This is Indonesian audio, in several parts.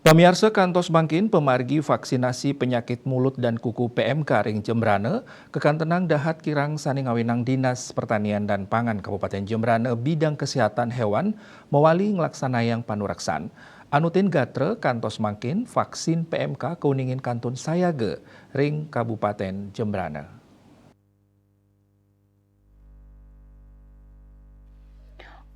Pamiarsa kantos mangkin pemargi vaksinasi penyakit mulut dan kuku PMK ring Jembrane, kekantenang dahat kirang saning awinang Dinas Pertanian dan Pangan Kabupaten Jembrane bidang kesehatan hewan mewali ngelaksanayang panuraksan. Anutin gatre kantos mangkin vaksin PMK keuningin kantun Sayage ring Kabupaten Jembrane.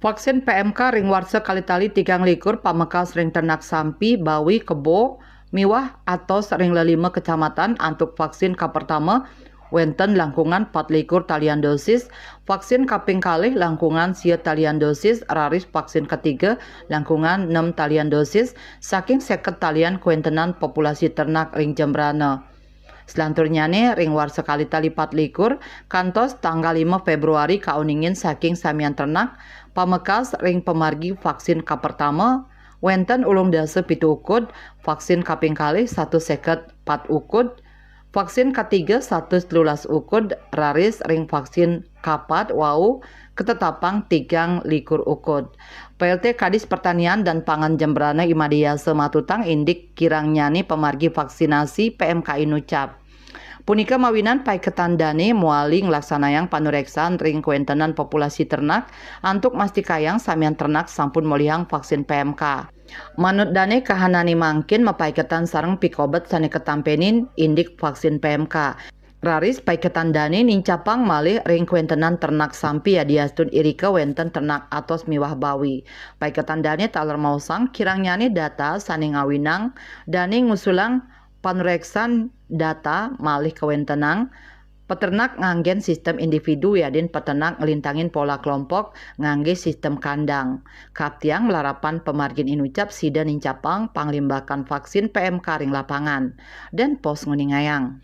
Vaksin PMK ring warsa kali-tali 3 pamekas ring ternak sampi, bawi, kebo, miwah atau ring lelima kecamatan untuk vaksin pertama wenten langkungan 4 talian dosis, vaksin kaping kalih langkungan 10 talian dosis, raris vaksin ketiga langkungan 6 talian dosis, saking 50 talian kuentenan populasi ternak ring Jembrane. Selanturnya ring war sekali tali 4 kantos tanggal 5 Februari kauningin saking samian ternak pamekas ring pemargi vaksin pertama wenten ulung dase 7 ukud, vaksin kaping kalih 154 ukud, vaksin ketiga 113 ukud, raris ring vaksin kapat wau ketetapang 3 likur ukud. PLT Kadis Pertanian dan Pangan Jembrane Imadia Sematutang indik kirang nyani pemargi vaksinasi PMK Inucap. Punika mawinan pai ketandane muali nglaksanayang panureksan ring kuentenan populasi ternak antuk mastikayang samian ternak sampun molihang vaksin PMK. Manut dane kahanani mangkin mapaiketan sareng pikobet sane ketampenin indik vaksin PMK. Raris paiketan dane nincapang malih ring kuentenan ternak sampi adiastun irika wenten ternak atos miwah bawi. Paiketan dane taler mausang kirang nyani data sane ngawinang dane ngusulang panureksan data malih kewentenang peternak nganggen sistem individu yadin peternak ngelintangin pola kelompok ngangge sistem kandang. Kaptiang melarapan pemargin inucap sida nincapang panglimbakan vaksin PMK ring lapangan dan pos nguningayang.